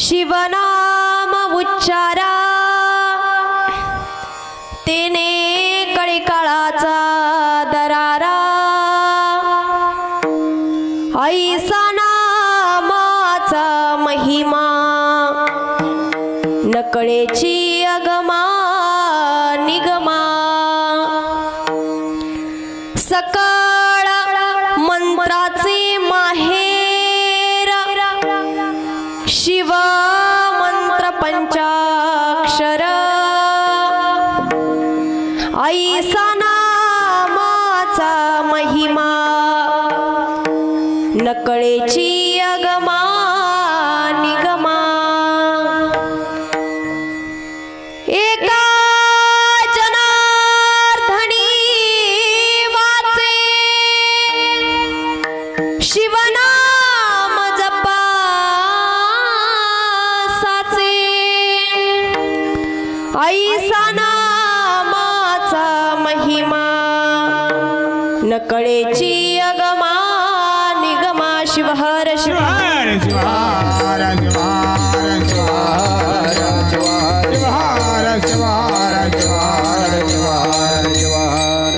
शिवनाम उच्चारा तेने कळीकाळाचा दरारा ऐसा नामाचा महिमा नकळेची अगमा निगमा सकळ मंत्राचे माहेर शिव मंत्र पंचाक्षर ऐसा नामाचा महिमा नकळेची अगमा निगमा एका जनार्दनी वाचे शिवनाम जपासाचे ऐसा नामाचा महिमा नकळेची अगमा निगमा शिव हर शिव हर शिव हर शिव हर शिव हर शिव हर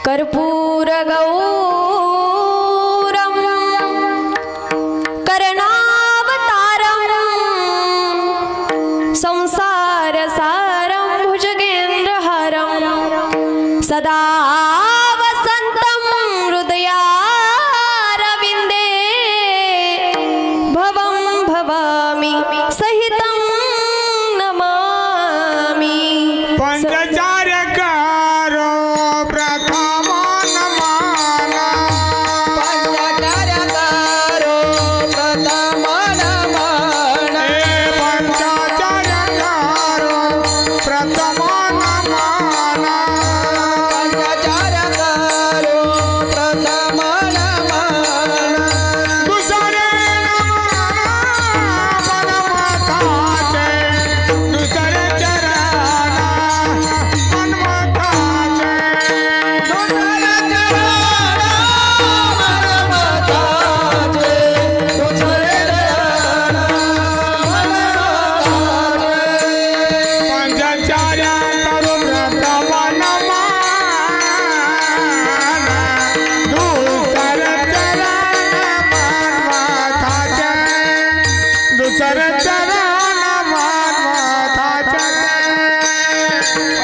कर्पूर गौरम कर्णावतारम संसार सारम भुजगेंद्रहारम सदा वसंतम हृदयारविंदे भवं भवामि सहितं नमामि पंचचार्यकारो प्रथम नमाना पंचचार्यकारो प्रथम नमाना पंचचार्यकारो प्रथम नमाना पंचचार्यकारो प्रथम नमाना दुसरे मनमताचे दुसरे चरणा मनमताचे पंचचार्य करू प्रथम नमाना दुसरे चरण मनमताचे दुसरे चरण मनमताचे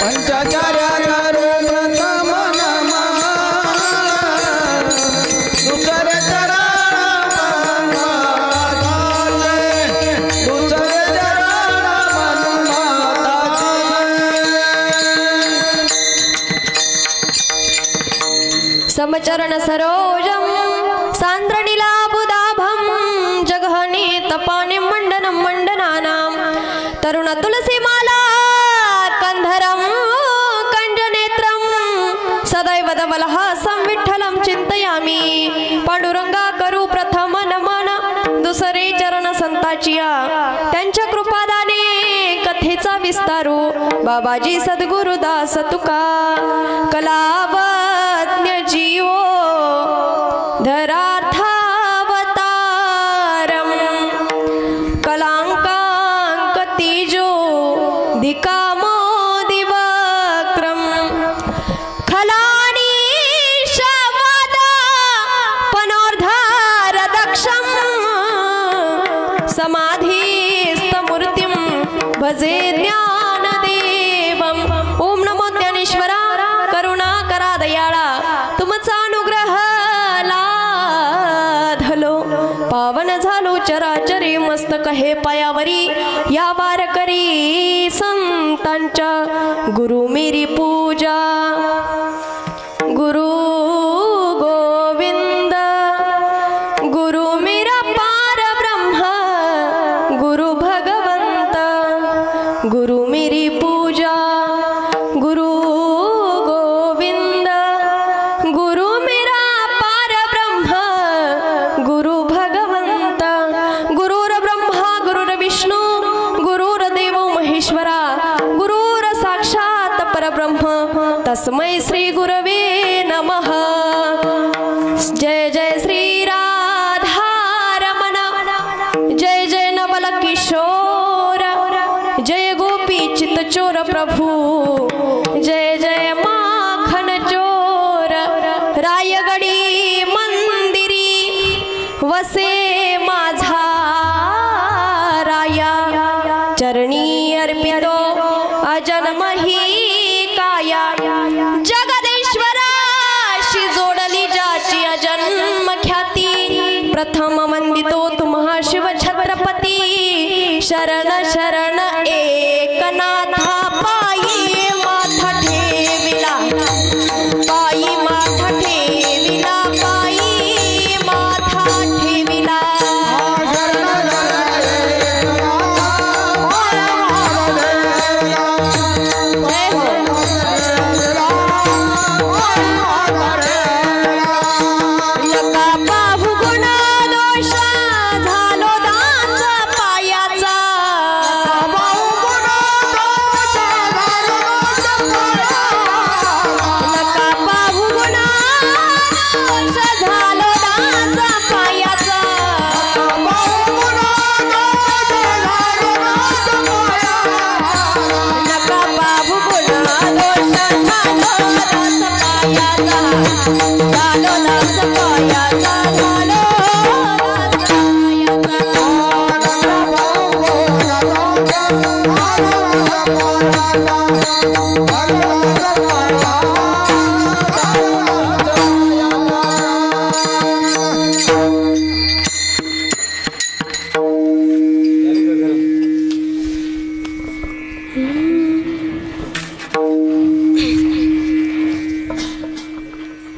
पंचचार्यकारो प्रथम नमाना दुसरे चरण मनमताचे दुसरे चरण मनमताचे समचरण सरोजम सांद्रनीलाबुदाभं जगहने तपाने मंडनं मंडनानां तरुण तुलसीमाला कंधरं कंजनेत्रं सदैव धवलहासं विठ्ठलं चिंतयामि पांडुरंगा करू प्रथम नमन दुसरे चरण संताचिया त्यांच्या कृपादाने कथेचा विस्तारू बाबाजी सद्गुरुदास तुका कलावज्ञ जीवो धरार्थावतारम कलांकांकतीजो दिकामोदिवक्रम खलानी शवद पनोर्धार दक्षम समाधीस्तमूर्तिं भजे ज्ञानदेवम ओम नमो ज्ञानेश्वरा करुणा करा दयाळा तुमचा अनुग्रह लाधलो पावन झालो चराचरी मस्तक हे पायावरी या वारकरी संतांच्या गुरु मेरी पूजा गुरु गोविंद गुरु मेरा पार ब्रह्म गुरु भगवंत गुरु मेरी पूजा गुरु गोविंद गुरु मेरा पार ब्रह्म गुरु भगवंत गुरुर ब्रह्मा गुरुर विष्णू गुरुर देव महेश्वरा गुरुर साक्षात परब्रह्म तस्मै श्री गुरवे नमः। जय जय श्री राधा रमण जय जय नव किशोर जय गोपी चित चोर प्रभु जय जय माखन चोर रायगडी मंदिरी वसे माझा राया चरणी अर्पितो अजन्मही काया जगदेश्वराशी जोडली ज्याची अजन्म ख्याती प्रथम वंदितो तुम्हा शिव छत्रपती शरण शरण एकनाथा पायी माथा ठेविला पायी माथा ठेविला पायी माथा ठेविला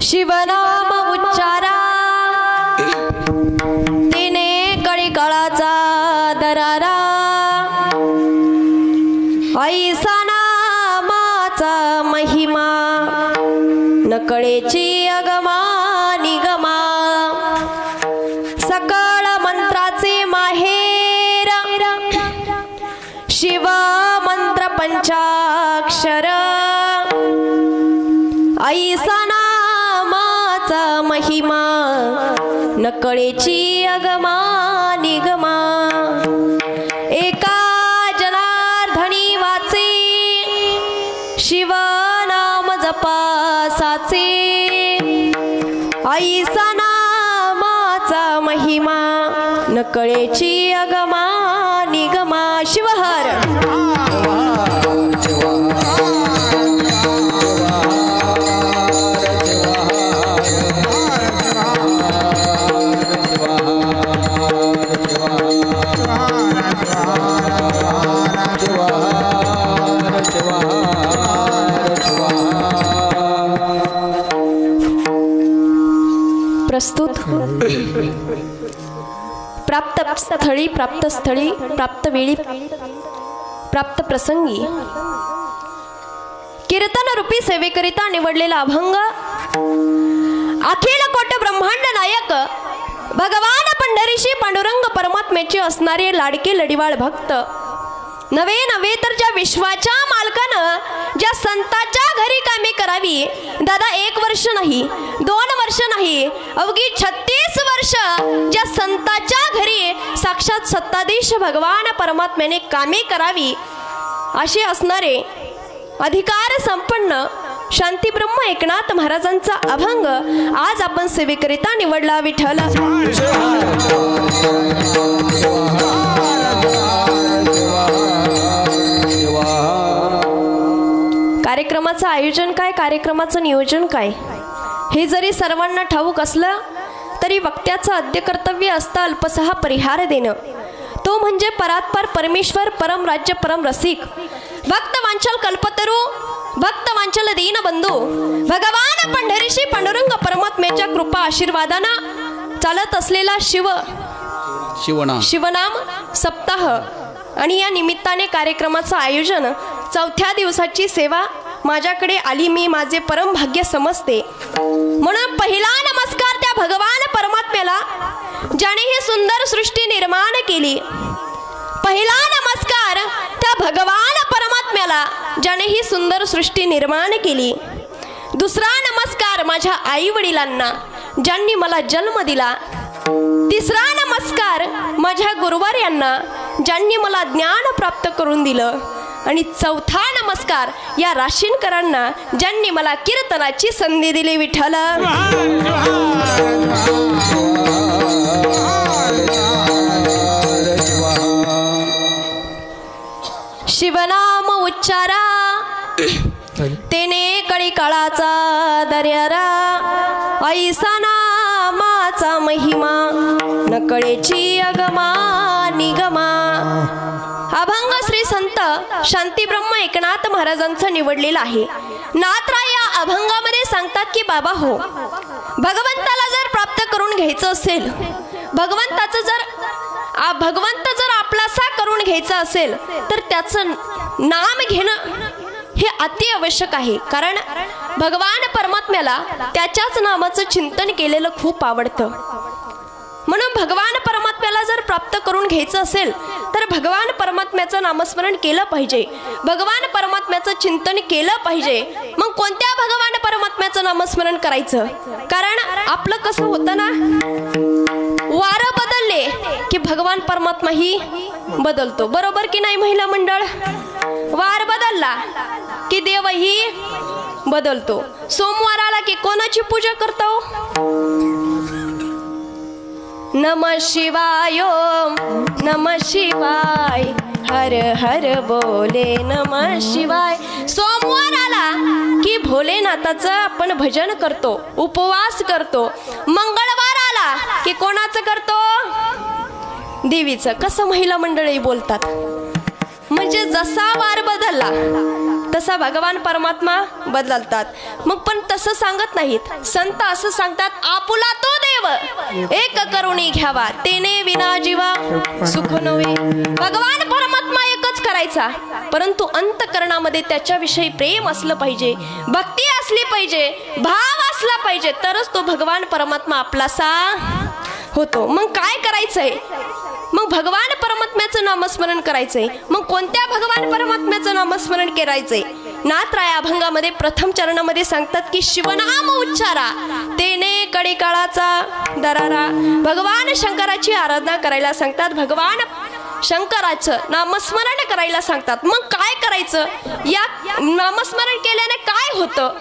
शिवनाम उच्चारा तिने कळीकाळाचा दरारा ऐसा नामाचा महिमा नकळेची अगमा निगमा सकळ मंत्राचे माहेर शिव मंत्र पंचाक्षर ऐसा महिमा नकळेची अगमा निगमा एका जनार्दनी वाचे शिव नाम जपासाचे ऐसा नामाचा महिमा नकळेची अगमा निगमा शिवहर प्रस्तुत प्राप्त स्थळी प्राप्त वेळी प्राप्त प्रसंगी कीर्तन रूपी सेवेकरिता निवडलेला अभंग अखिल कोट ब्रह्मांड नायक भगवान पंढरीशी पांडुरंग परमात्म्याचे असणारे लाडके लढीवाळ भक्त नवे तर ज्या विश्वाच्या मालकानं ज्या संताच्या घरी कामे करावी दादा 1 वर्ष नाही 2 वर्ष नाही अवघी 36 वर्ष ज्या संताच्या घरी साक्षात सत्ताधीश भगवान परमात्म्याने कामे करावी असे असणारे अधिकार संपन्न शांतीब्रह्म एकनाथ महाराजांचा अभंग आज आपण सेवेकरिता निवडला विठ्ठल कार्यक्रमाचं आयोजन काय कार्यक्रमाचं नियोजन काय हे जरी सर्वांना ठाऊक असलं तरी वक्त्याचं आद्य कर्तव्य असतं अल्पसहा परिहार देणं तो म्हणजे परात्पर परमेश्वर परम राज्य परम रसिक भक्त वांचल कल्पतरू भक्त वांचल दीनबंधू भगवान पंढरीशी पांडुरंग परमात्म्याच्या कृपा आशीर्वादानं चालत असलेला शिवनाम सप्ताह आणि या निमित्ताने कार्यक्रमाचं आयोजन 4थ्या दिवसाची सेवा माझ्याकडे आली मी माझे परम भाग्य समजते म्हणून पहिला नमस्कार त्या भगवान परमात्म्याला ज्याने ही सुंदर सृष्टी निर्माण केली पहिला नमस्कार त्या भगवान परमात्म्याला ज्याने ही सुंदर सृष्टी निर्माण केली दुसरा नमस्कार माझ्या आई वडिलांना ज्यांनी मला जन्म दिला तिसरा नमस्कार माझ्या गुरुवार यांना ज्यांनी मला ज्ञान प्राप्त करून दिलं आणि चौथा नमस्कार या राशीनकरांना ज्यांनी मला कीर्तनाची संधी दिली विठ्ठल शिवनाम उच्चारा तेने कळी काळाचा दर्यारा ऐसा नामाचा महिमा नकळेची अगमा निगमा अभंग श्री संत शांतीब्रह्म एकनाथ महाराजांचं निवडलेलं आहे. नाथराय या अभंगामध्ये सांगतात की बाबा हो, भगवंताला जर प्राप्त करून घ्यायचं असेल, भगवंत जर आपलासा करून घ्यायचा असेल तर त्याचं नाम घेणं हे अति आवश्यक आहे. कारण भगवान परमात्म्याला त्याच्याच नामाचं चिंतन केलेलं खूप आवडतं. म्हणून भगवान परमात्म्याला जर प्राप्त करून घ्यायचं असेल तर भगवान परमात्म्याचं नामस्मरण केलं पाहिजे, भगवान परमात्म्याचं चिंतन केलं पाहिजे. मग कोणत्या भगवान परमात्म्याचं नामस्मरण करायचं? कारण आपलं कसं होतं ना, वारं बदलले की भगवान परमात्मा ही बदलतो, बरोबर की नाही महिला मंडळ? वार बदलला की देवही बदलतो. सोमवार आला की कोणाची पूजा करतो? नमः शिवाय ओम नमः शिवाय हर हर बोले नमः शिवाय. सोमवार आला की भोलेनाथाचं आपण भजन करतो, उपवास करतो. मंगळवार आला की कोणाचं करतो? देवीचं. कसं महिला मंडळी बोलतात, म्हणजे जसा वार बदलला तसा भगवान परमात्मा बदलतात. मग पण तसं सांगत नाहीत संत, असं सांगतात आपुला तो देव एक करुणी घ्यावा तेने विना जीवा सुख नव्हे. भगवान परमात्मा एकच करायचा, परंतु अंतकरणामध्ये त्याच्याविषयी प्रेम असलं पाहिजे, भक्ती असली पाहिजे, भाव असला पाहिजे, तरच तो भगवान परमात्मा आपलासा होतो. मग काय करायचंय? मग भगवान परमात्म्याचं नामस्मरण करायचंय. मग कोणत्या भगवान परमात्म्याचं नामस्मरण करायचंय? नाथराय अभंगामध्ये प्रथम चरणामध्ये सांगतात की शिवनाम उच्चारा तेने कडी काळाचा दरारा. भगवान शंकराची आराधना करायला सांगतात, भगवान शंकराचं नामस्मरण करायला सांगतात. मग काय करायचं? या नामस्मरण केल्याने काय होतं?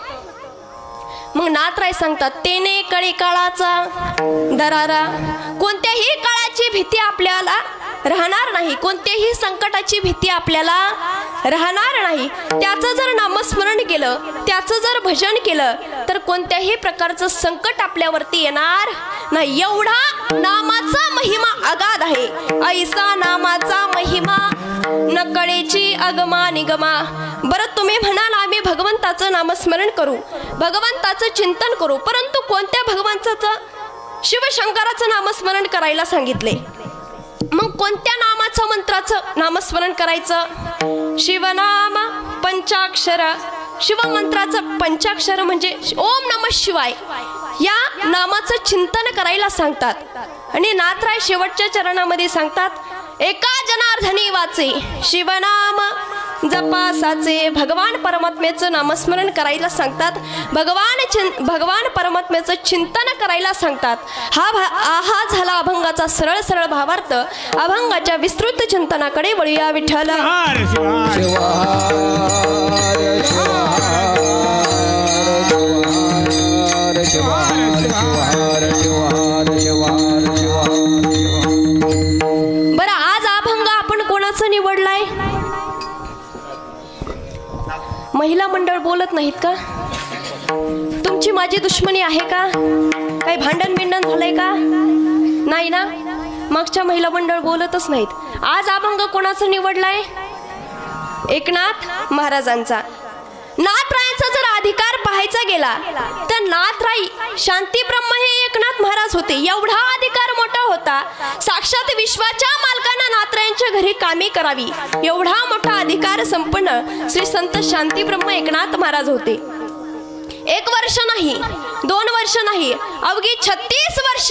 मग नाथराय सांगतात तेने कळी काळाचा दरारा. कोणत्याही काळाची भीती आपल्याला राहणार नाही, कोणत्याही संकटाची भीती आपल्याला राहणार नाही. त्याचं जर नामस्मरण केलं, त्याचं जर भजन केलं तर कोणत्याही प्रकारचं संकट आपल्यावरती येणार नाही. एवढा नामाचा महिमा अगाध आहे. ऐसा नामाचा महिमा नकळेची अगमा निगमा. बरं तुम्ही म्हणाल आम्ही भगवंताचं नामस्मरण करू, भगवंताचं चिंतन करू, परंतु कोणत्या भगवंताचं? शिवशंकराचं नामस्मरण करायला सांगितले. मग कोणत्या नामाचं मंत्राचं नामस्मरण करायचं? शिवनाम पंचाक्षर. शिवमंत्राचं पंचाक्षर म्हणजे ओम नमः शिवाय या नामाचं चिंतन करायला सांगतात. आणि नाथराय शेवटच्या चरणामध्ये सांगतात एका जनार्दनी वाचे शिवनाम जपासाचे. भगवान परमात्म्याचं नामस्मरण करायला सांगतात, भगवान परमात्म्याचं चिंतन करायला सांगतात. हा झाला अभंगाचा सरळ सरळ भावार्थ. अभंगाच्या विस्तृत चिंतनाकडे वळूया विठ्ठल. बरं, आज अभंग आपण कोणाचा निवडलाय? महिला मंडळ बोलत नाहीत का? तुमची माझी दुश्मनी आहे का? काही भांडण बिंडण झालंय का? नाही ना? मागच्या महिला मंडळ बोलतच नाहीत. आज अभंग कोणाचा निवडलाय? एकनाथ महाराजांचा. नाथरायांचा जर अधिकार पाहायचा गेला तर नाथराई शांतीब्रह्म हे एकनाथ महाराज होते. एवढा अधिकार मोठा होता, साक्षात विश्वाच्या मालकानं नाथरायांच्या घरी कामे करावी एवढा मोठा अधिकार संपन्न श्री संत शांतीब्रह्म एकनाथ महाराज होते. 1 वर्ष नाही, 2 वर्ष नाही, अवघी 36 वर्ष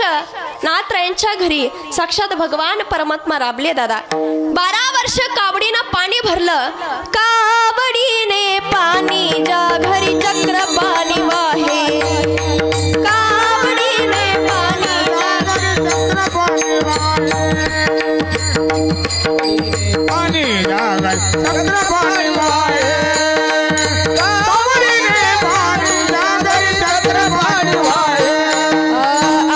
नाथरायांच्या घरी साक्षात भगवान परमात्मा राबले. दादा 12 वर्ष कावडीनं पाणी भरलं. कावडीने पाणी ज्या घरी चक्र पाणी वाहे, कावडीने पाणी ज्या घरी चक्र पाणी वाहे. छत्रपाणी वाहे सावरीने पाणी जागरी छत्रपाणी वाहे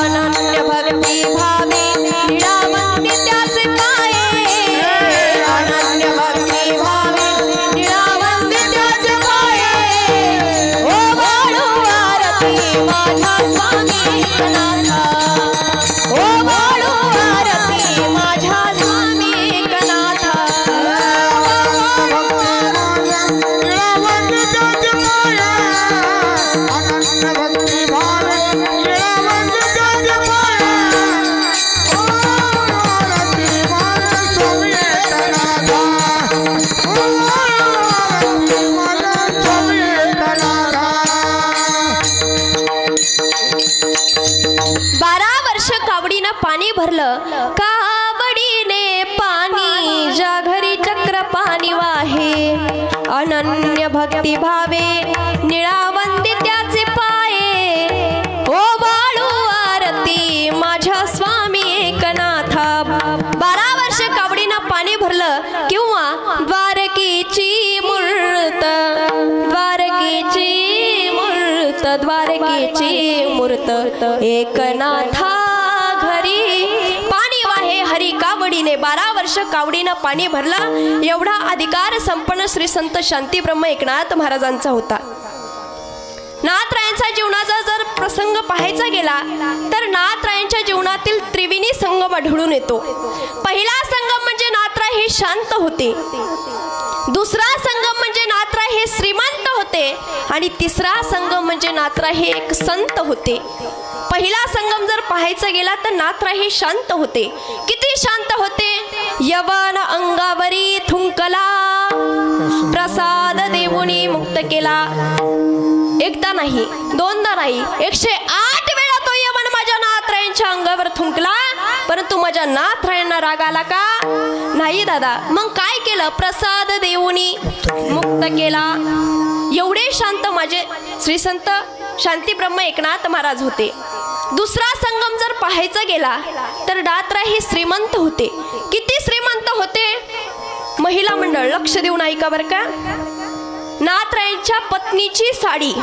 अनन्य भक्ती भावे निळावंती त्याचे पाये अनन्य भक्ती भावे निळावंती त्याचे पाये ओ वाळू आरती माझ्या स्वामी एकनाथा ओ वाळू आरती माझ्या स्वामी एकनाथा कावडीनं पाणी भरलं कावडीने पाणी ज्या घरी चक्र पाणी वाहे अनन्य भक्ती भावे निळावंती त्याचे पाये ओ वाळू आरती माझ्या स्वामी एकनाथा 12 वर्ष कावडीनं पाणी भरलं किंवा द्वारकेची मूर्त एकनाथा पाणी वाहे हरी कावडीने 12 वर्ष कावडीनं पाणी भरलं एवढा अधिकार संपन्न श्री संत शांती ब्रह्म एकनाथ महाराजांचा होता। नाथरायांच्या जीवनाचा जर प्रसंग पाहायचा गेला तर नाथरायांच्या जीवनातील त्रिवेणी संगम आढळून येतो। पहिला संगम म्हणजे नाथराय हे शांत होते, दुसरा संगम म्हणजे नाथराय हे श्रीमंत होते आणि तिसरा संगम म्हणजे नाथराय हे एक संत होते। पहिला संगम जर पाहायचा गेला तर नाथराय हे शांत होते। किती शांत होते? यवन अंगावरी थुंकला प्रसाद देऊनी मुक्त केला। एकदा नाही, दोनदा नाही, 108 वेळा तो यवन माझ्या नाथरायांच्या अंगावर थुंकला, परंतु माझ्या नाथरायांना राग आला का? नाही दादा। मग काय केलं? प्रसाद देऊनी मुक्त केला। एवढे शांत माझे श्री संत शांती ब्रह्म एकनाथ महाराज होते। दुसरा संगम जर पाहायचा गेला तर नाथराय हे श्रीमंत होते। किती श्रीमंत होते? महिला मंडळ लक्ष देऊन ऐका बरं का। नाथरायांच्या पत्नीची साडी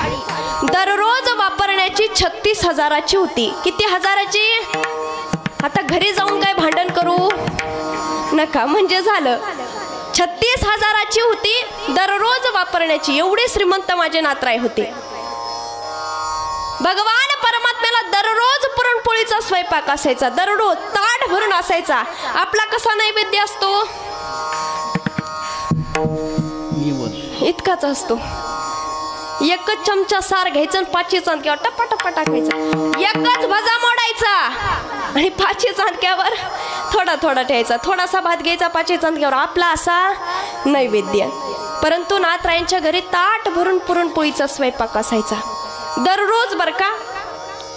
दररोज वापरण्याची 36,000ची होती। किती हजाराची? आता घरी जाऊन काय भांडण करू नका, म्हणजे झालं 36,000ची होती दररोज वापरण्याची। एवढे श्रीमंत माझे नाथराय होते। भगवान परमात्म्याला दररोज पुरणपोळीचा स्वयंपाक असायचा, दररोज ताट भरून असायचा। आपला कसा नैवेद्य असतो? इतकाच असतो। एकच चमचा सार घ्यायचा आणि 5 चांदक्यावर टप्पा टप्पा टाकायचा, एकच भजा मोडायचा आणि 5 चांदक्यावर थोडा थोडा ठेवायचा, थोडासा भात घ्यायचा 5 चांदक्यावर, आपला असा नैवेद्य। परंतु नाथरायांच्या घरी ताट भरून पुरणपोळीचा स्वयंपाक असायचा दररोज बरं का।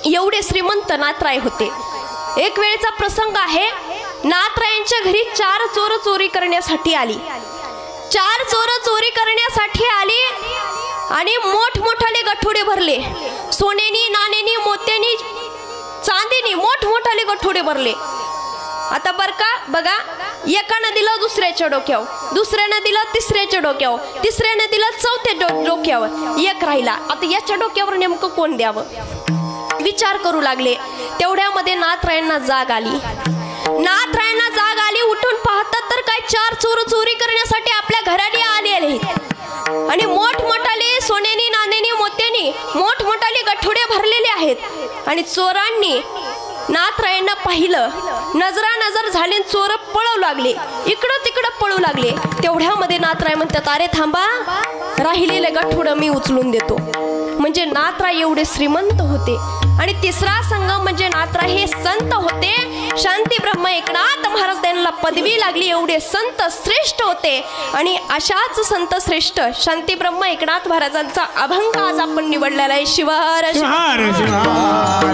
एवढे श्रीमंत नाथराय होते। एक वेळेचा प्रसंग आहे, नाथरायांच्या घरी 4 चोर चोरी करण्यासाठी आली। 4 चोर चोरी करण्यासाठी आली आणि मोठमोठाले गठोडे भरले, सोन्यानी नाण्यानी मोत्यानी चांदीनी मोठमोठाले गठोडे भरले। आता बर का बघा, एकानं दिलं दुसऱ्याच्या डोक्यावर, दुसऱ्यानं दिलं तिसऱ्याच्या डोक्यावर, तिसऱ्यानं दिलं चौथ्या डोक्यावर, एक राहिला। आता याच्या डोक्यावर नेमकं कोण द्यावं विचार करू लागले। तेवढ्यामध्ये नाथरायांना जाग आली। नाथरायांना जाग आली, उठून पाहतात तर काय 4 चोर चोरी करण्यासाठी आपल्या घराने आलेले आणि मोठमोठाले सोन्यानी नाण्यानी मोत्यानी मोठमोठाले गठोडे भरलेले आहेत। आणि चोरांनी नाथरायांना पाहिलं, नजर झाली, चोर पळू लागले, इकडं तिकडं पळू लागले। तेवढ्यामध्ये नाथराय म्हणतात, अरे थांबा, राहिलेले गठोडं मी उचलून देतो। म्हणजे नाथराय एवढे श्रीमंत होते। आणि तिसरा संगम म्हणजे नाथराय हे संत होते। शांती ब्रह्म एकनाथ महाराज त्यांना पदवी लागली, एवढे संत श्रेष्ठ होते। आणि अशाच संत श्रेष्ठ शांती ब्रह्म एकनाथ महाराजांचा अभंग आज आपण निवडलेला आहे। शिवार शिवार शिवार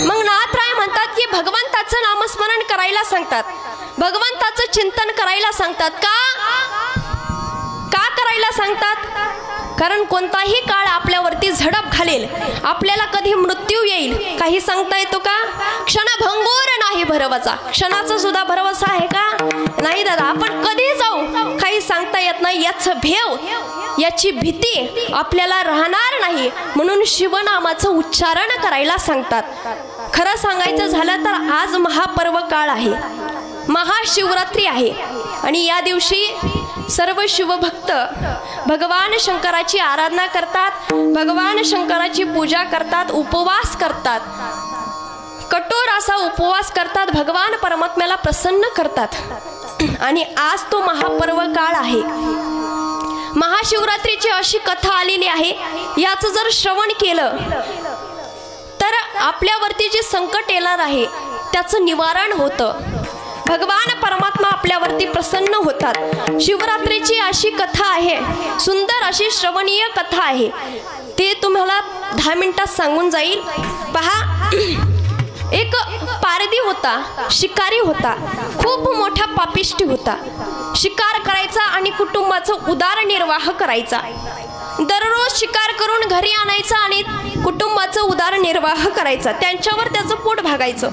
मग नाथराय म्हणतात की भगवंताचं नामस्मरण करायला सांगतात, भगवंताचं चिंतन करायला सांगतात। का करायला सांगतात? कारण कोणताही काळ आपल्यावरती झडप घालेल, आपल्याला कधी मृत्यू येईल काही सांगता येतो का? क्षणभंगूर नाही भरवसा, क्षणाचा सुद्धा भरवसा आहे का? नाही दादा, आपण कधी जाऊ काही सांगता येत नाही. याचं भेव, याची भीती आपल्याला राहणार नाही, म्हणून शिवनामाचं उच्चारण करायला सांगतात. खरं सांगायचं झालं तर आज महापर्व काळ आहे, महाशिवरात्री आहे आणि या दिवशी सर्व शिवभक्त भगवान शंकराची आराधना करतात, भगवान शंकराची पूजा करतात, उपवास करतात, कठोर असा उपवास करतात, भगवान परमात्म्याला प्रसन्न करतात. आणि आज तो महापर्व काळ आहे. महाशिवरात्रीची अशी कथा आलेली आहे, याचं जर श्रवण केलं तर आपल्यावरती जे संकट येणार आहे त्याचं निवारण होतं. भगवान परमात्मा आपल्यावरती प्रसन्न होतात. शिवरात्रीची अशी कथा आहे, सुंदर अशी श्रवणीय कथा आहे, ते तुम्हाला 10 मिनिटात सांगून जाईल. पहा, एक पारधी होता, शिकारी होता, खूप मोठा पापिष्टी होता. शिकार करायचा आणि कुटुंबाचा उदरनिर्वाह करायचा. दररोज शिकार करून घरी आणायचा आणि कुटुंबाचा उदरनिर्वाह करायचा, त्यांच्यावर त्याचं पोट भागायचं.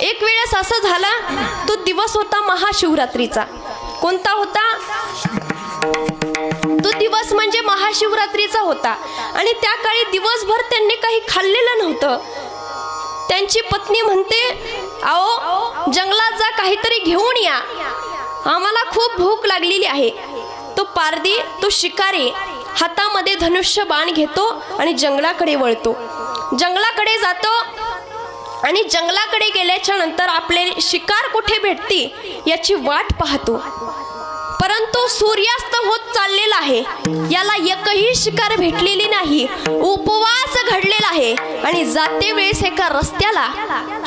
एक वेळेस असं झालं, तो दिवस होता महाशिवरात्रीचा. कोणता होता तो दिवस? म्हणजे महाशिवरात्रीचा होता. आणि त्या काळी दिवसभर त्यांनी काही खाल्लेलं नव्हतं. त्यांची पत्नी म्हणते, आओ जंगलात जा, काहीतरी घेऊन या, आम्हाला खूप भूक लागलेली आहे. तो पारधी, तो शिकारी हातामध्ये धनुष्य बाण घेतो आणि जंगलाकडे वळतो. जंगलाकडे जातो आणि जंगलाकडे गेल्याच्या नंतर आपले शिकार कुठे भेटते याची वाट पाहतो. परंतु सूर्यास्त होत चाललेला आहे, याला एकही शिकार भेटलेली नाही. उपवास घडलेला आहे आणि जाते वेळेस एका रस्त्याला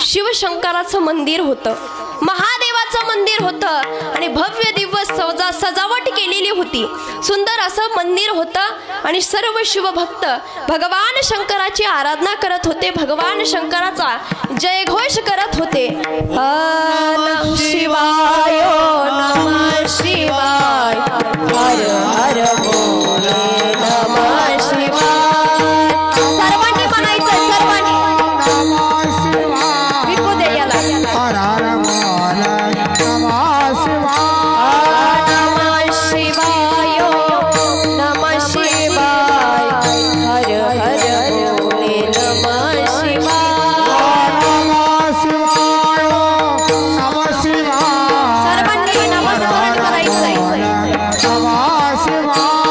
शिवशंकराचं मंदिर होतं, महादेवाचं मंदिर होतं आणि भव्य दिवस सजावट केलेली होती. सुंदर असं मंदिर होतं आणि सर्व शिवभक्त भगवान शंकराची आराधना करत होते, भगवान शंकराचा जयघोष करत होते. नमः शिवाय, नमः शिवाय, हर हर भोले नमः शिवाय. सर्वांनी म्हणायचं, सर्वांनी विकू दे याला. हर हर भोले नमः शिवाय. नमः शिवाय, नमः शिवाय, हर हर भोले नमः शिवाय. नमः शिवाय, नमः शिवाय. सर्वांनी नमस्कार करायचंय. नमः शिवाय.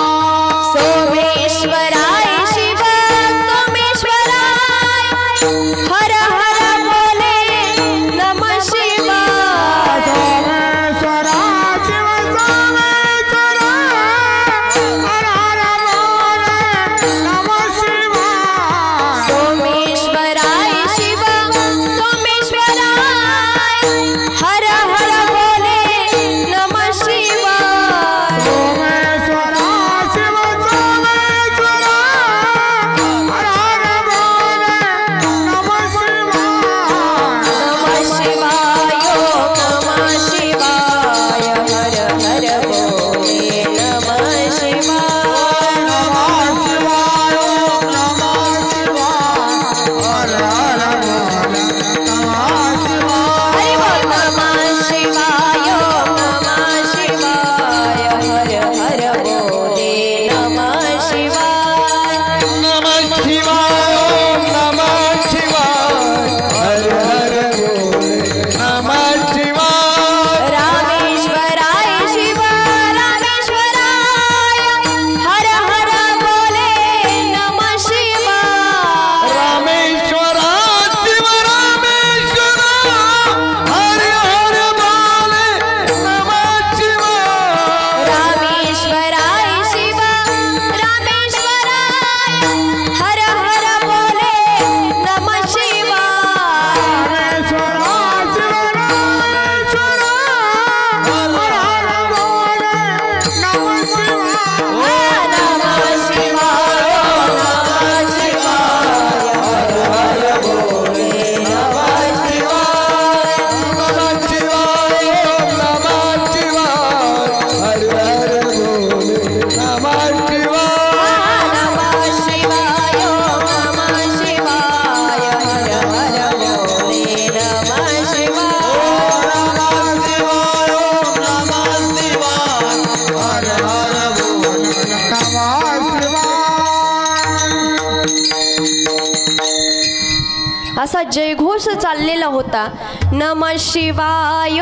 असा जयघोष चाललेला होता. नमः शिवाय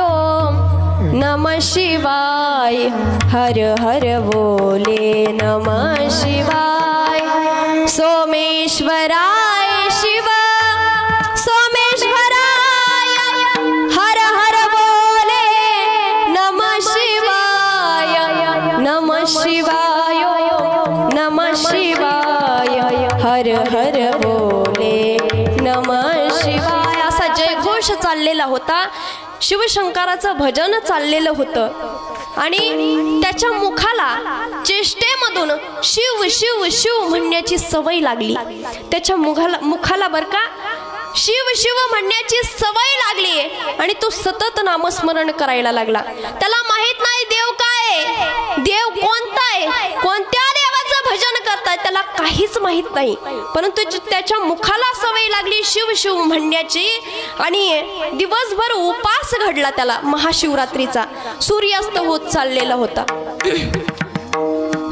नमः शिवाय हर हर बोले नमः शिवाय. सोमेश्वराय शिव सोमेश्वराय हर हर बोले नमः शिवाय नमः शिवाय नमः शिवाय हर हर बोले नमः शिवाय. असा जयघोष चाललेला होता. शिवशंकराचं भजन चाललेलं होतं आणि त्याच्या मुखाला चेष्टेमधून शिव शिव शिव म्हणण्याची सवय लागली. त्याच्या मुखाला बरं का शिव शिव म्हणण्याची सवय लागली आणि तो सतत नामस्मरण करायला लागला. त्याला माहित नाही देव काय, देव कोणता आहे, कोणत्या देवाचं भजन करताय त्याला काहीच माहित नाही. परंतु त्याच्या मुखाला सवय लागली शिव शिव म्हणण्याची आणि दिवसभर उपास घडला त्याला. महाशिवरात्रीचा सूर्यास्त होत चाललेला होता.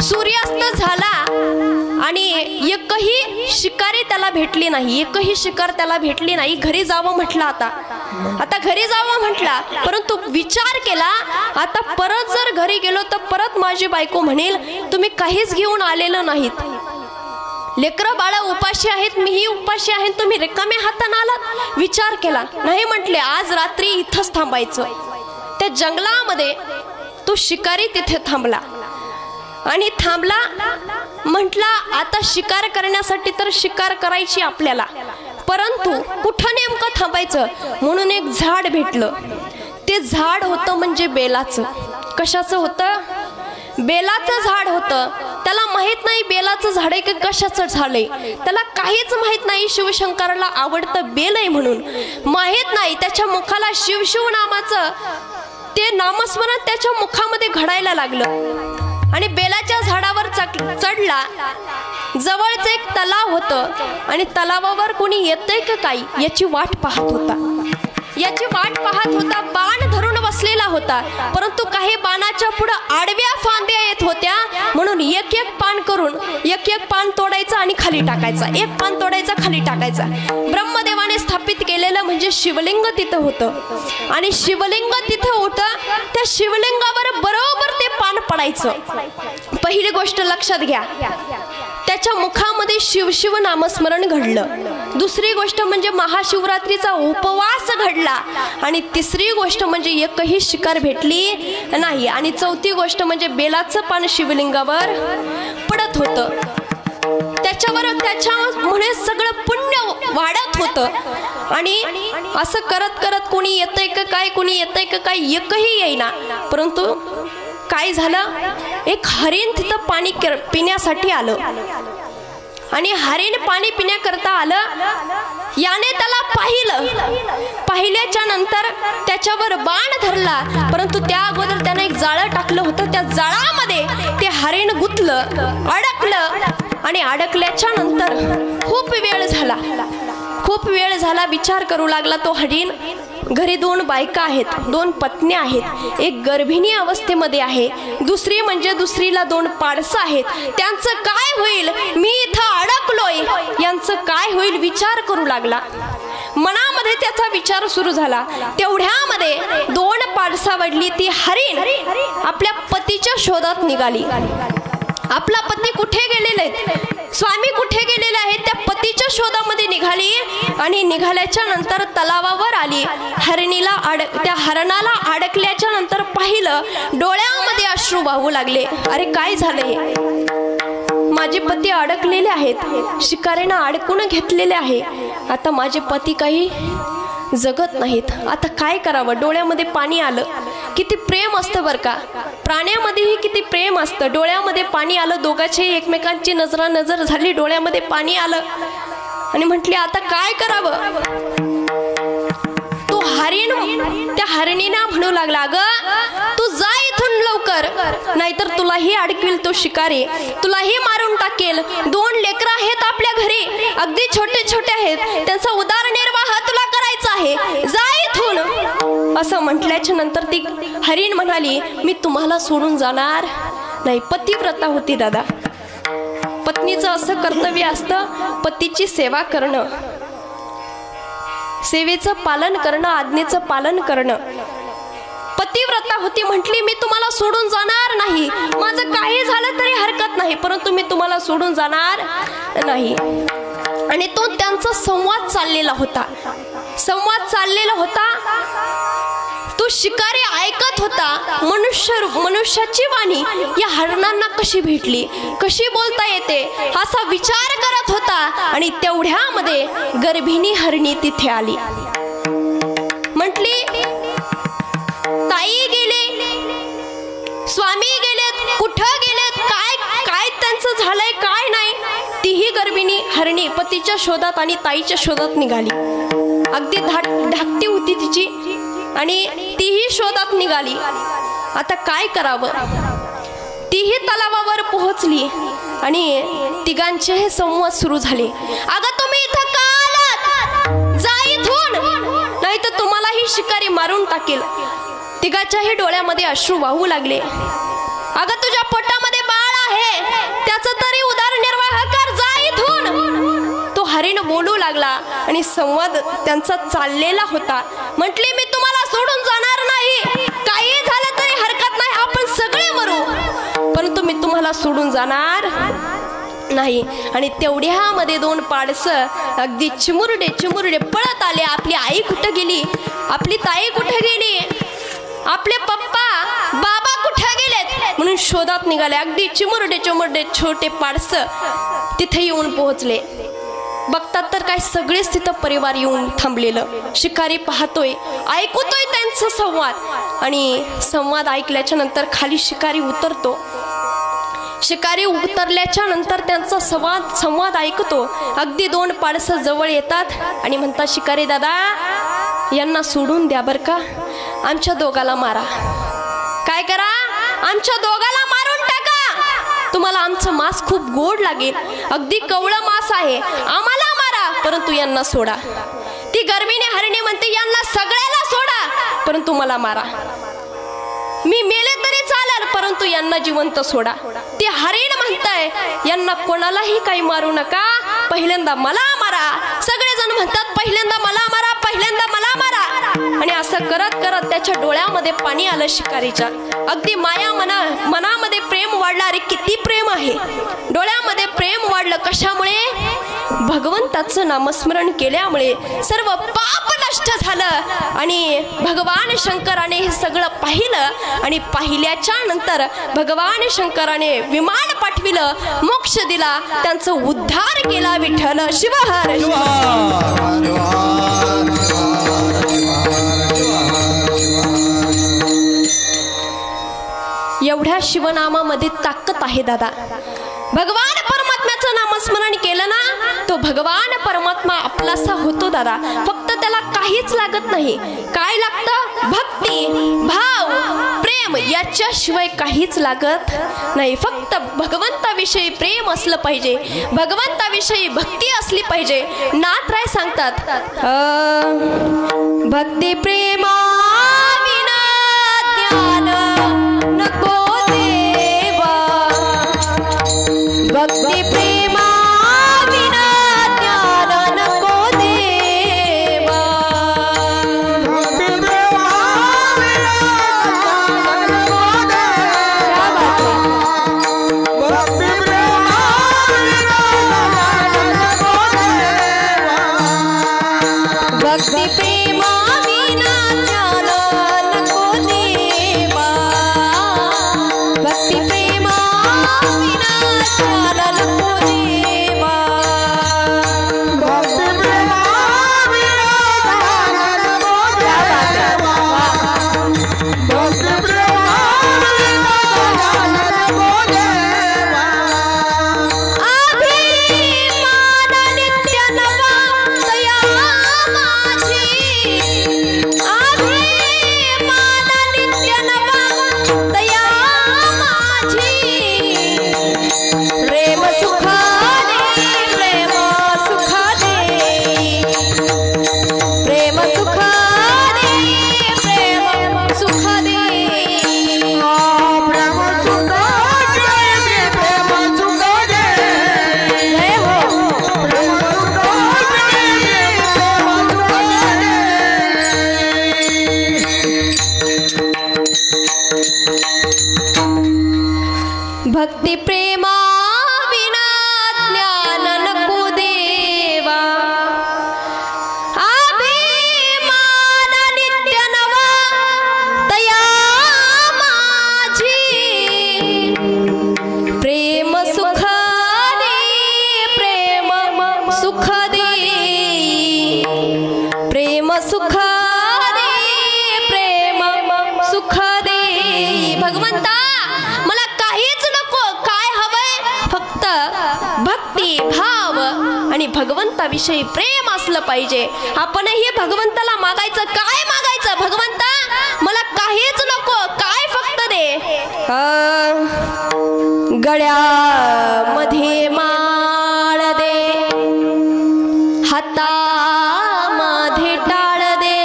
सूर्यास्त झाला आणि एकही शिकारी त्याला भेटली नाही. एकही शिकार त्याला भेटली नाही. घरी जावं म्हटलं. आता घरी जावं म्हटला, परंतु विचार केला आता परत जर घरी गेलो तर परत माझी बायको म्हणेल तुम्ही काहीच घेऊन आलेलं नाहीत. लेकरं बाळा उपाशी आहेत, मीही उपाशी आहे, तुम्ही रिकाम्या हाताने आलात. विचार केला. नाही म्हटले आज रात्री इथंच थांबायचं. त्या जंगलामध्ये तो शिकारी तिथे थांबला आणि थांबला. म्हटला आता शिकार करण्यासाठी तर शिकार करायची आपल्याला, परंतु कुठं नेमकं थांबायचं. म्हणून एक झाड भेटलं. ते झाड होतं म्हणजे बेलाचं. कशाचं होतं? बेलाचं झाड होतं. त्याला माहित नाही बेलाचं झाड आहे की कशाचं झाड आहे. त्याला काहीच माहित नाही. शिवशंकराला आवडतं बेल आहे म्हणून माहित नाही. त्याच्या मुखाला शिवशिव नामाचं ते नामस्मरण त्याच्या मुखामध्ये घडायला लागलं आणि बेलाच्या झाडावर चढला. जवळच एक तलाव होतं आणि तलावावर कोणी येतंय का काही याची वाट पाहत होता. बाण धरून बसलेला होता, परंतु काही बाणाच्या पुढे आडव्या फांद्या येत होत्या. म्हणून एक एक पान करून एक एक पान तोडायचं आणि खाली टाकायचा. एक पान तोडायचा खाली टाकायचा. ब्रह्मदेवाने स्थापित केलेलं म्हणजे शिवलिंग तिथं होतं आणि शिवलिंग तिथं होतं. त्या शिवलिंगावर बरोबर ते पान पडायचं. पहिली गोष्ट लक्षात घ्या, त्याच्या मुखामध्ये शिवशिव नामस्मरण घडलं. दुसरी गोष्ट म्हणजे महाशिवरात्रीचा उपवास घडला आणि तिसरी गोष्ट म्हणजे एकही शिकार भेटली नाही आणि चौथी गोष्ट म्हणजे बेलाचं पान शिवलिंगावर पडत होतं. त्याच्यामुळे सगळं पुण्य वाढत होतं आणि असं करत करत कोणी येतंय का काय एकही येईना. परंतु काय झालं, एक हरिण तिथं पाणी पिण्यासाठी आलं आणि हरिण पाणी पिण्याकरता आलं. याने त्याला पाहिल्याच्या नंतर त्याच्यावर बाण धरला, परंतु त्या अगोदर त्याने एक जाळं टाकलं होतं. त्या जाळामध्ये ते हरिण गुंतलं, अडकलं आणि अडकल्याच्या नंतर खूप वेळ झाला. विचार करू लागला तो हरिण. घरी 2 बायका आहेत, 2 पत्न्या आहेत. एक गर्भिणी अवस्थेमध्ये आहे, दुसरी म्हणजे दुसरीला 2 पाडसं आहेत. त्यांचं काय होईल, मी इथं अडकलोय, यांचं काय होईल विचार करू लागला. मनामध्ये त्याचा विचार सुरू झाला. तेवढ्यामध्ये 2 पाडसावडली ती हरिण आपल्या पतीच्या शोधात निघाली. आपला पती कुठे गेलेले आहेत, स्वामी कुठे गेलेले आहेत, त्या पतीच्या शोधामध्ये निघाली आणि निघाल्याच्या नंतर तलावावर आली. त्या हरणाला अडकल्याच्या नंतर पाहिलं, डोळ्यामध्ये अश्रू वाहू लागले. अरे काय झाले, माझे पती अडकलेले आहेत, शिकारीनं अडकून घेतलेले आहे. आता माझे पती काही जगत नाहीत, आता काय करावं. डोळ्यामध्ये पाणी आलं. किती प्रेम असतं बरं का, प्राण्यामध्येही किती प्रेम असतं. डोळ्यामध्ये पाणी आलं, दोघांची एकमेकांची नजर झाली, डोळ्यामध्ये पाणी आलं आणि म्हटले आता काय करावं. तो त्या हरिणीना म्हणू लागला, अगं तू जा इथून लवकर, नाहीतर तुलाही अडकविल तो शिकारी, तुलाही मारून टाकेल. 2 लेकरं आहेत आपल्या घरी, अगदी छोटे छोटे आहेत, त्यांचा उदरनिर्वाह तुला करायचा आहे, जा इथून. असं म्हटल्याच्या नंतर ती हरिण म्हणाली, मी तुम्हाला सोडून जाणार नाही. पतिव्रता होती दादा. पत्नीचं असं कर्तव्य असतं, पतीची सेवा करणं. सेवेचं पालन करणं, आज्ञेचं पालन करणं. पतिव्रता होती, म्हटली मी तुम्हाला सोडून जाणार नाही, माझं काही झालं तरी हरकत नाही, परंतु मी तुम्हाला सोडून जाणार नाही. आणि तो त्यांचा संवाद चाललेला होता. तो शिकारी ऐकत होता. मनुष्याची वाणी या हरणांना कशी भेटली, कशी बोलता येते, असा विचार करत होता. आणि तेवढ्यामध्ये गर्भिणी हरणी तिथे आली. म्हटली ताई गेले, स्वामी गेलेत, कुठं गेलेत, काय त्यांचं झालंय, काय नाही. तीही गर्भिणी हरणी पतीच्या शोधात आणि ताईच्या शोधात निघाली. अगदी धाकटी होती तिची आणि तीही शोधात निघाली. आता काय करावं, तीही तलावावर पोहोचली आणि तिघांचे हे संवाद सुरू झाले. अगं तुम्ही इथं का आलात, जा इथून, नाही तर तुम्हालाही शिकारी मारून टाकेल. तिघाच्याही डोळ्यामध्ये अश्रू वाहू लागले. अगं तुझ्या पोटामध्ये बाळ आहे, त्याचं तरी उदरनिर्वाह कर, जा इथून. तो हरिण बोलू लागला आणि संवाद त्यांचा चाललेला होता. म्हटली मी तुम्हाला सोडून जाणार नाही, काही झालं तरी हरकत नाही, आपण सगळे मरू, परंतु मी तुम्हाला सोडून जाणार नाही. आणि तेवढ्यामध्ये दोन पाडसं अगदी चिमुरडे पळत आले. आपली आई कुठं गेली, आपली ताई कुठं गेली, आपले पप्पा बाबा कुठे गेलेत म्हणून शोधात निघाले. अगदी चिमुरडे छोटे पाडसं तिथे येऊन पोहोचले. बघतात तर काय सगळेच तिथं परिवार येऊन थांबलेलं. शिकारी पाहतोय, ऐकतोय त्यांचा संवाद. आणि संवाद ऐकल्याच्या नंतर खाली शिकारी उतरतो. शिकारी उतरल्याच्या नंतर त्यांचा संवाद ऐकतो. अगदी दोन पाडसं जवळ येतात आणि म्हणतात शिकारी दादा यांना सोडून द्या बरं का, आमच्या दोघाला मारा. काय करा, आमच्या दोघाला मारून टाका, तुम्हाला आमचं मांस खूप गोड लागेल, अगदी कवळं मांस आहे, आम्हाला मारा, परंतु यांना सोडा. ती गर्भिणी हरणी म्हणते यांना सगळ्याला सोडा, परंतु मला मारा. मी मेले तरी चालेल, परंतु यांना जिवंत सोडा. ते हरिण म्हणताय यांना कोणालाही काही मारू नका, पहिल्यांदा मला मारा. सगळेजण म्हणतात पहिल्यांदा मला मारा, पहिल्यांदा मला मारा. आणि असं करत करत त्याच्या डोळ्यामध्ये पाणी आलं शिकारीच्या. अगदी माया मनामध्ये प्रेम वाढलं. अरे किती प्रेम आहे, डोळ्यामध्ये प्रेम वाढलं. कशामुळे, भगवंताचं नामस्मरण केल्यामुळे सर्व पाप नष्ट झालं. आणि भगवान शंकराने हे सगळं पाहिलं आणि पाहिल्याच्या नंतर भगवान शंकराने विमान पाठविलं, मोक्ष दिला, त्यांचा उद्धार केला. विठ्ठल शिवहर एवढ्या शिवनामामध्ये ताकद आहे दादा. भगवान परमात्म्याचं नामस्मरण केलं ना, तो भगवान परमात्मा आपलासा होतो दादा. फक्त त्याला काहीच लागत नाही. काय लागतं, भक्ती, भाव, प्रेम, याच्याशिवाय काहीच लागत नाही. फक्त भगवंताविषयी प्रेम असलं पाहिजे, भगवंताविषयी भक्ती असली पाहिजे. नाथराय सांगतात भक्ती प्रेमा विना ज्ञान नको देवा, भक्ती प्रेमा विना ज्ञान नको देवा, भक्ती प्रेमा विना ज्ञान नको देवा, भक्ती प्रेमा विना ज्ञान नको देवा, भक्ती प्रेमा विना ज्ञान नको देवा, भक्ती प्रेमा विना ज्ञान नको देवा. अभिमान नित्य नवा दया माझी भक्ती प्रेमा विना ज्ञान नको देवा अभिमान नित्य नवा तया माझी प्रेम सुख दे प्रेम सुख दे प्रेम सुख दे प्रेम सुख दे भगवंता मला काहीच नको काय हवंय फक्त भक्ती भाव आणि भगवंताविषयी प्रेम असलं पाहिजे आपणही भगवंताला मागायचं काय मागायचं भगवंता मला काहीच नको काय फक्त दे गळ्यामध्ये माळ दे हातामध्ये टाळ दे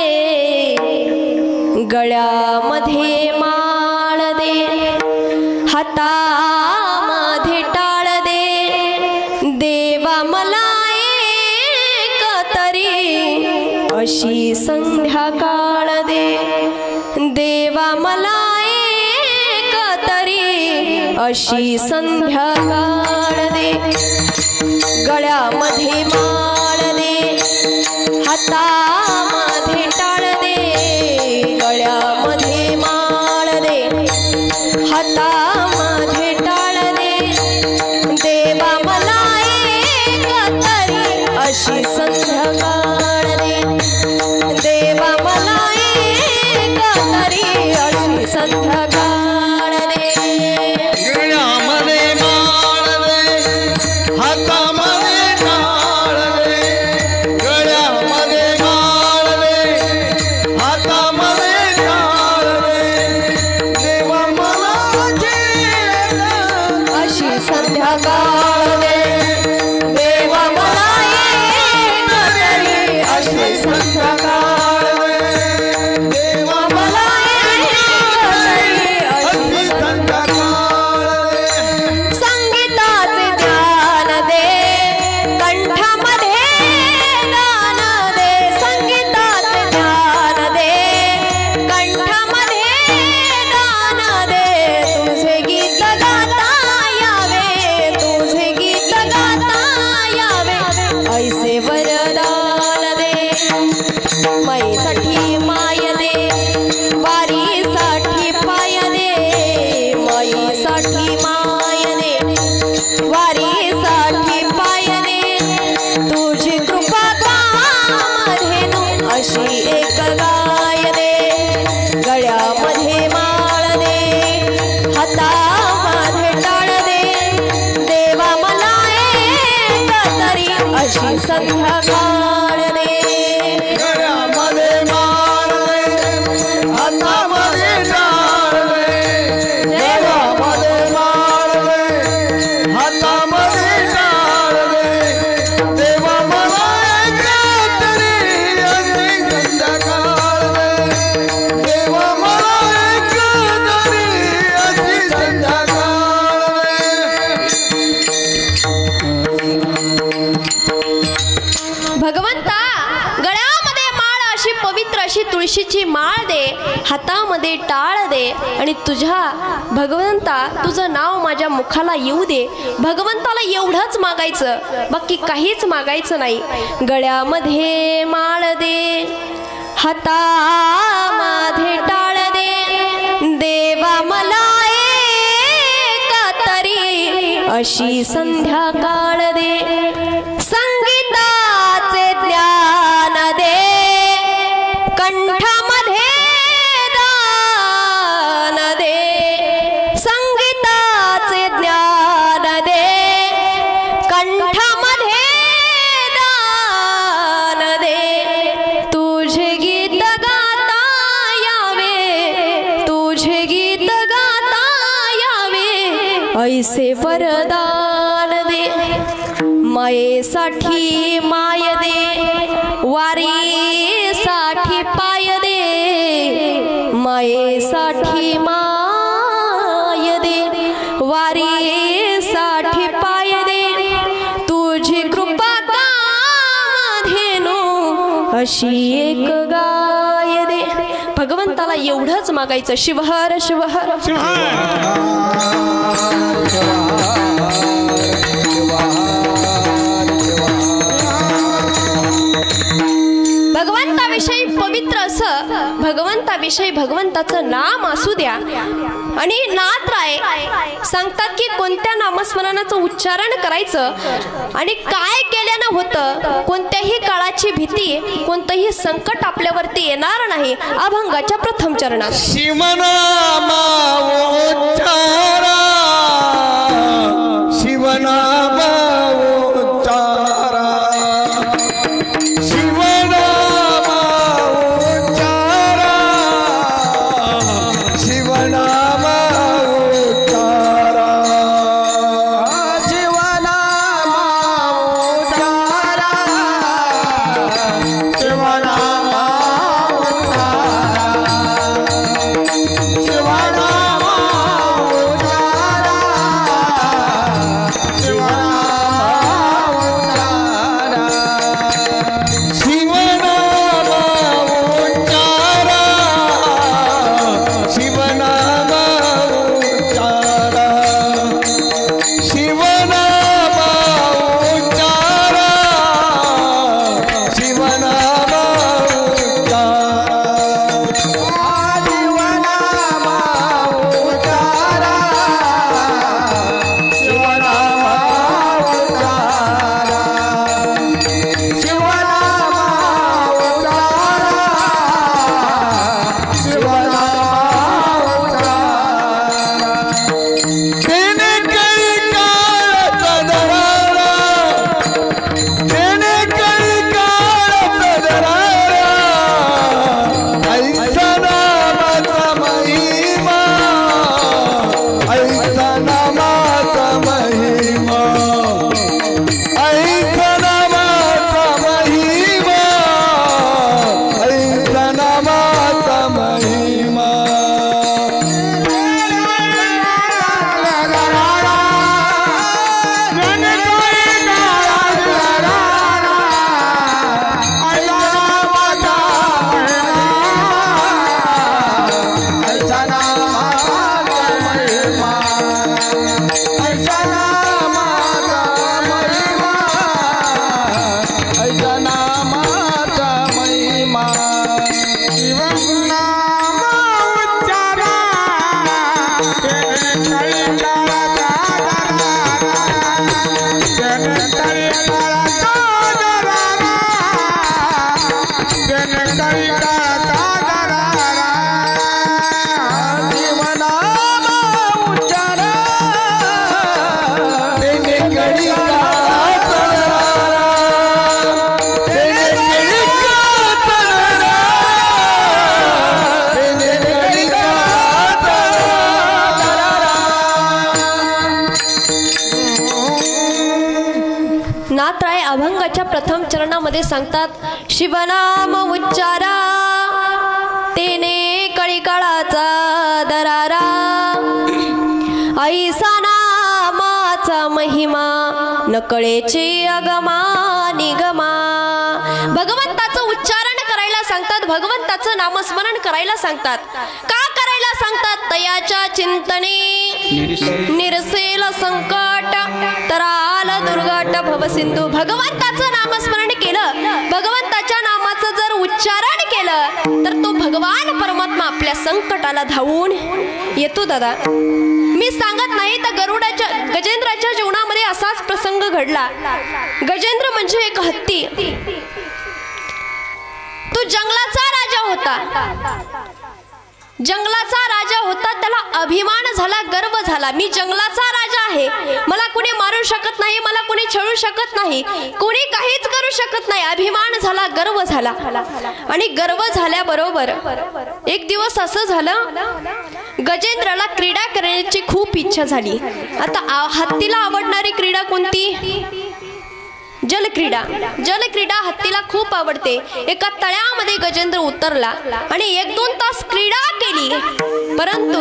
गळ्यामध्ये माळ दे हातामध्ये टाळ दे देवा मला एक तरी अशी संध्याकाळ दे देवा मला एक तरी अशी संध्याकाळ दे गळ्यामध्ये माळ दे हातामध्ये टाळ दे गळ्यामध्ये माळ दे हातामध्ये टाळ दे देवा मला एक तरी अशी संध्याकाळ दे देवा मला एक तरी अशी संध्याकाळ दे गळ्यामध्ये माळ दे हातामध्ये टाळ दे गळ्यामध्ये माळ दे हातामध्ये टाळ दे देवा मला अशी संध्याकाळ दे देवा मला एक तरी अशी संध्याकाळ दे देवा मला एक तरी अशी संध्याकाळ दे संगीताचे ध्यान दे कंठामध्ये गान दे संगीताचे ध्यान दे कंठामध्ये गान दे तुझे गीत गाता यावे तुझे गीत गाता यावे ऐसे वरदान दे माईसाठी माय दे वारीसाठी पाय दे माईसाठी माय दे वारीसाठी पाय दे तुझी कृपा कामधेनु अशी एक गाय दे गळ्यामध्ये माळ दे हातामध्ये टाळ दे देवा मला एक तरी अशी संध्याकाळ दे गळ्यामध्ये माळ दे हातामध्ये टाळ दे गळ्यामध्ये माळ दे हातामध्ये टाळ दे देवा मला एक तरी अशी संध्याकाळ दे देवा मला एक तरी अशी संध्याकाळ दे भगवंता गळ्यामध्ये माळ अशी पवित्र अशी तुळशीची माळ दे हातामध्ये टाळ दे आणि तुझ्या भगवंता तुझं नाव माझ्या मुखाला येऊ दे भगवंताला एवढंच मागायचं बाकी काहीच मागायचं नाही गळ्यामध्ये माळ दे हातामध्ये टाळ दे देवा मला एक तरी अशी संध्याकाळ दे संगीताचे ज्ञान दे कंठामध्ये दान दे संगीताचे ज्ञान दे कंठामध्ये दान दे तुझे गीत गाता यावे तुझे गीत गाता यावे ऐसे वरदान दे मायेसाठी माय दे वारीसाठी पाय दे मायेसाठी माय दे वारीसाठी पाय दे तुझी कृपा कामधेनु अशी एक गाय दे भगवंताला एवढंच मागायचं, शिवहर शिवहर भगवंताविषयी पवित्र असं भगवंताविषयी भगवंताचं नाम असू द्या. आणि नाथराय सांगतात की कोणत्या नामस्मरणाचं उच्चारण करायचं आणि काय केल्यानं होतं. कोणत्याही काळाची भीती, कोणतंही संकट आपल्यावरती येणार नाही. अभंगाच्या प्रथम चरणात शिवनामा उच्चारा, शिवनामा उच्चारा, शिवनामा उच्चारा, शिवनामा उच्चारा, शिवनामा उच्चारा, शिवनामा नाथराय अभंगाच्या प्रथम चरणामध्ये सांगतात, शिवनाम उच्चारा तेने कळीकाळाचा दरारा, ऐसा नामाचा महिमा नकळेचे अगमा निगमा. भगवंताचं उच्चारण करायला सांगतात, भगवंताचं नामस्मरण करायला सांगतात. का करायला सांगतात? तयाच्या चिंतने निरसेल संकट, तराल दुर्घट भवसिंधू. भगवंताचं नामस्मरण केलं, भगवंताच्या नामाचं जर उच्चारण केलं तर तो भगवान परमात्मा आपल्या संकटाला धावून येतो. दादा मी सांगत नाही तर गजेंद्राच्या जीवनामध्ये असाच प्रसंग घडला. गजेंद्र म्हणजे एक हत्ती. तो जंगलाचा राजा होता. जंगलाचा राजा होता, त्याला अभिमान झाला, गर्व झाला. मी जंगलाचा राजा आहे, मला कुणी मारू शकत नाही, मला कुणी छळू शकत नाही, कुणी काहीच करू शकत नाही. अभिमान झाला, गर्व झाला. आणि गर्व झाल्याबरोबर एक दिवस असं झालं, गजेंद्राला क्रीडा करण्याची खूप इच्छा झाली. आता हत्तीला आवडणारी क्रीडा कोणती? जलक्रीडा. जलक्रीडा हत्तीला खूप आवडते. एका तळ्यामध्ये गजेंद्र उतरला आणि 1-2 तास क्रीडा केली. परंतु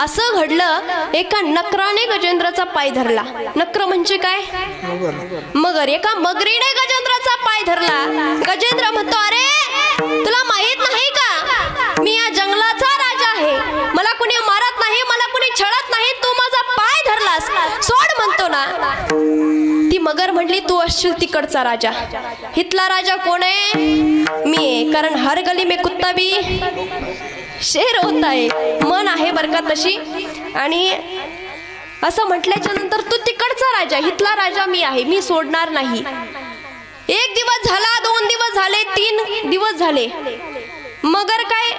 असं घडलं, एका नकराने गजेंद्राचा पाय धरला. नकर म्हणजे काय? मगर. एका मगरीने गजेंद्राचा पाय धरला. गजेंद्र म्हणतो, अरे तुला माहित नाही का मी जंगलाचा राजा आहे, मला कुणी मारत नाही, मला कुणी छळत नाही, तू माझा पाय धरलास, सोड म्हणतो ना. ती मगर म्हटली तू असशील तिकडचा राजा. हितला राजा कोण आहे? मी आहे, कारण हर गली में कुत्ता भी शेर होता आहे, मन आहे बरं का तशी. आणि असं म्हटल्याच्या नंतर तू तिकडचा राजा, हितला राजा मी आहे, मी सोडणार नाही. 1 दिवस झाला, 2 दिवस झाले, 3 दिवस झाले, मगर काय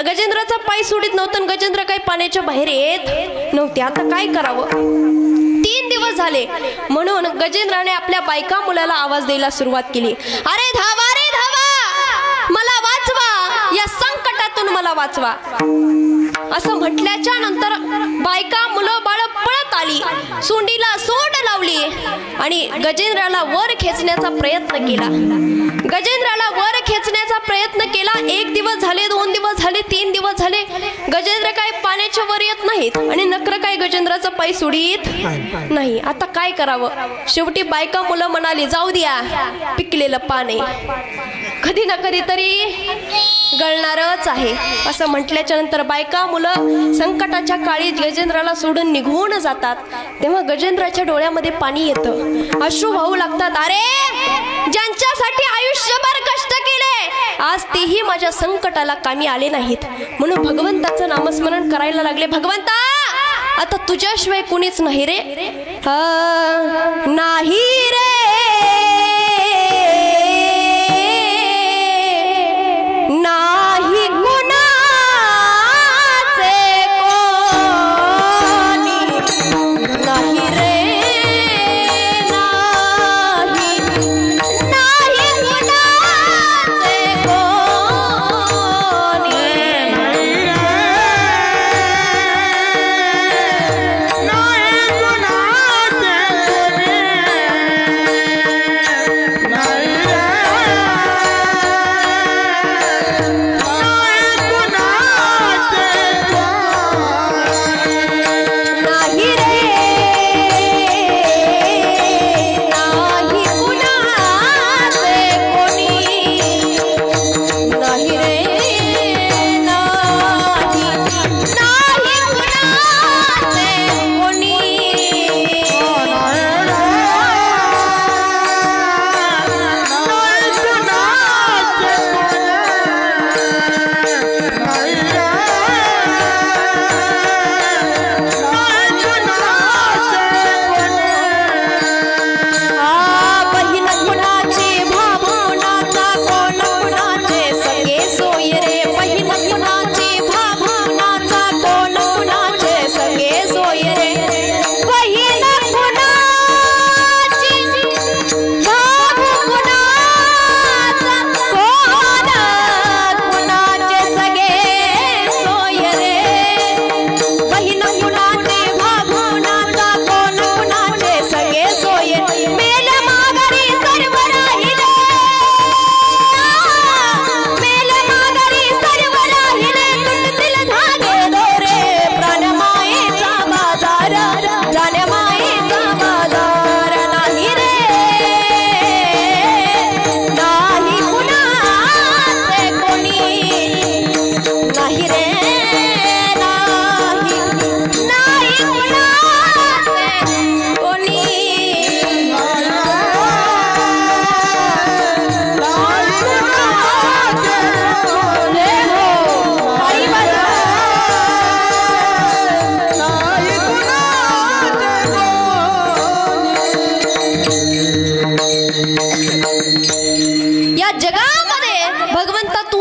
गजेंद्राचा पाय सोडित नव्हतं. गजेंद्र काय पाण्याच्या बाहेर येत नव्हते. आता काय करावं? 3 दिवस झाले, म्हणून गजेंद्राने आपल्या बायका मुलाला आवाज द्यायला सुरुवात केली. अरे धावा रे धावा, मला वाचवा, या संकटातून मला वाचवा. असं म्हटल्याच्या नंतर बायका मुलं बाळ पळत आली, सोंडीला सोंड लावली आणि गजेंद्राला वर खेचण्याचा प्रयत्न केला. गजेंद्राला वर खेचण्याचा प्रयत्न केला. 1 दिवस झाले, 2 दिवस झाले, 3 दिवस झाले, गजेंद्र काय पाण्याच्या वर येत नाहीत आणि नकर काय गजेंद्राचा पाय सोडीत नाही. आता काय करावं? शेवटी बायका मुलं म्हणाली जाऊ द्या, पिकलेलं पान आहे, कधी ना कधी तरी गळणारच आहे. असं म्हटल्याच्या नंतर बायका मुलं संकटाच्या काळी गजेंद्राला सोडून निघून जातात. तेव्हा गजेंद्राच्या डोळ्यामध्ये पाणी येतं, अश्रू वाहू लागतात. अरे ज्यांच्यासाठी आयुष्यभर कष्ट केले, आज तेही माझ्या संकटाला कामी आले नाहीत. म्हणून भगवंताचं नामस्मरण करायला लागले. भगवंता आता तुझ्याशिवाय कुणीच नाही रे, नाही रे, नाही कुणाचे कोणी, नाही रे, नाही, नाही कुणाचे कोणी,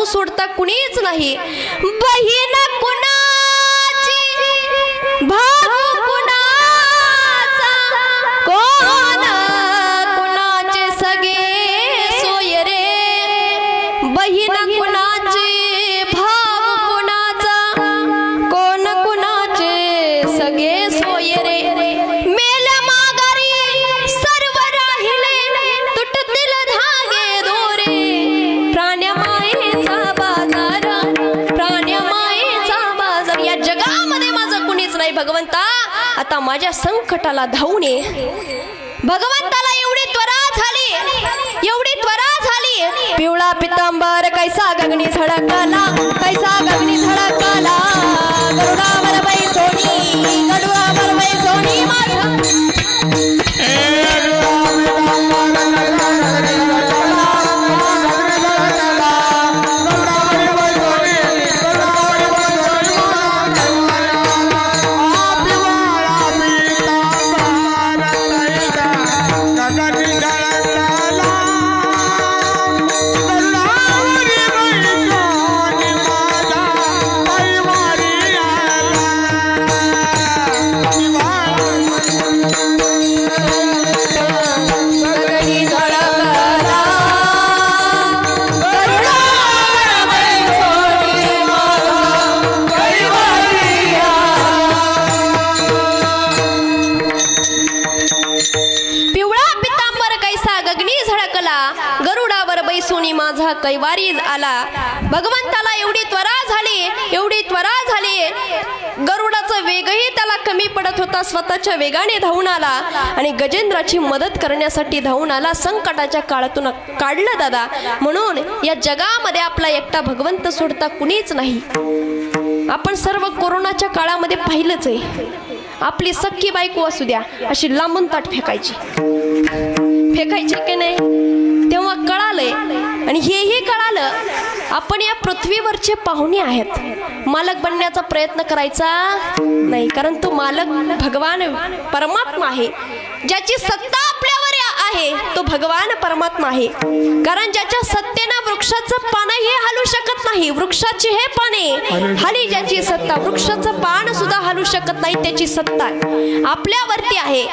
सोडता कुणीच नाही. बहीण कुणाची, भाऊ कुणाचा, कोण कुणाचे सगळे सोय रे. बहीण कुणाची, भाऊ कुणाचा, कोण कुणाचे सगळे सोय रे. मेल माघारी सर्व राहिले, तुटतील धागे दोरे. प्राण्यमायेचा बाजार, प्राण्यमायेचा बाजार. या जगामध्ये माझं कुणीच नाही भगवंता, आता माझ्या संकटाला धावून ये. भगवंताला एवढी त्वरा झाली, एवढी त्वरा झाली. पिवळा पितांबर कैसा गगनी झळकला, कैसा गगनी झळकला. झळकला, गरुडावर बैसुनी माझा कैवारी आला. भगवंताला एवढी त्वरा झाली, गरुडाचा वेगही त्याला कमी पडत होता. स्वतःच्या वेगाने धावून आला आणि गजेंद्राची मदत करण्यासाठी धावून आला. संकटाच्या काळातून काढलं दादा. म्हणून या जगामध्ये आपला एकटा भगवंत सोडता कुणीच नाही. आपण सर्व कोरोनाच्या काळामध्ये पाहिलंच आहे. आपली सख्खी बायको असू द्या, अशी लांबून ताट फेकायची की नाही. तेव्हा कळालंय आणि हेही कळालं आपण या पृथ्वीवरचे पाहुणे आहेत. मालक बनण्याचा प्रयत्न करायचा नाही, कारण तो मालक भगवान परमात्मा आहे. ज्याची सत्ता आपल्यावर आहे तो भगवान परमात्मा आहे. कारण ज्याच्या सत्तेनं वृक्षाचं पानही हलू शकत नाही, वृक्षाची हे पाने खाली ज्याची सत्ता, वृक्षाचं पान सुद्धा हलू शकत नाही, त्याची सत्ता आपल्यावरती आहे.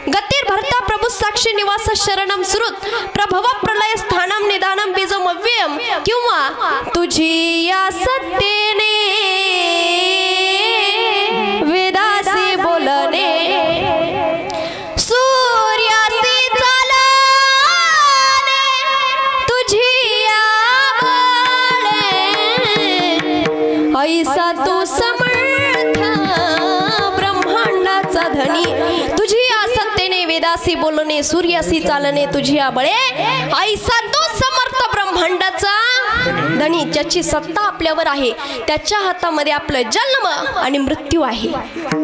गतीर भरता प्रभू साक्षी निवास शरणम सुरुत प्रभव प्रलय स्थानम निदानम बीजम अव्ययम. किंवा तुझी या सत्तेने वेदासी बोलणे, सूर्यासी चालणे, तुझी आवडे ऐसा तू समर्थ ब्रह्मांडाचा धनी. तुझी या सत्तेने वेदासी बोलणे, सूर्यासी चालणे, तुझी बळे ऐसा तो समर्थ ब्रह्मांडाचा धनी. ज्याची सत्ता आपल्यावर आहे त्याच्या हातामध्ये आपलं जन्म आणि मृत्यू आहे.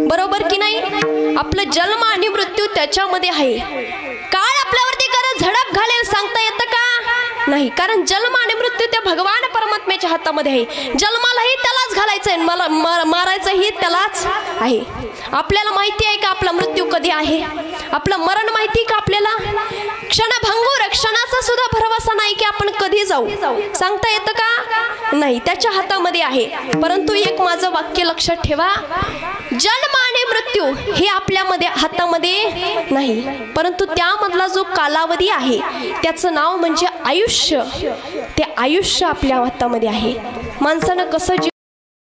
बरोबर की नाही. आपलं जन्म आणि मृत्यू त्याच्यामध्ये आहे. काळ आपल्यावरती करत झडप घालेल सांगता येतं का नाही. कारण जन्म आणि मृत्यू त्या भगवान परमात्म्याच्या हातामध्ये आहे. जन्मालाही त्यालाच घालायचंय, मला मारायचंही त्यालाच आहे. आपल्याला माहिती आहे का आपला मृत्यू कधी आहे. आपलं मरण माहिती का आपल्याला. क्षणभंगूर क्षणाचा सुद्धा भरवसा नाही की आपण कधी जाऊ, सांगता येतं का नाही. त्याच्या हातामध्ये आहे. परंतु एक माझं वाक्य लक्षात ठेवा, जन्म आणि मृत्यू हे आपल्यामध्ये हातामध्ये नाही, परंतु त्यामधला जो कालावधी आहे त्याचं नाव म्हणजे आयुष्य. ते आयुष्य आपल्या हातामध्ये आहे. माणसानं कसं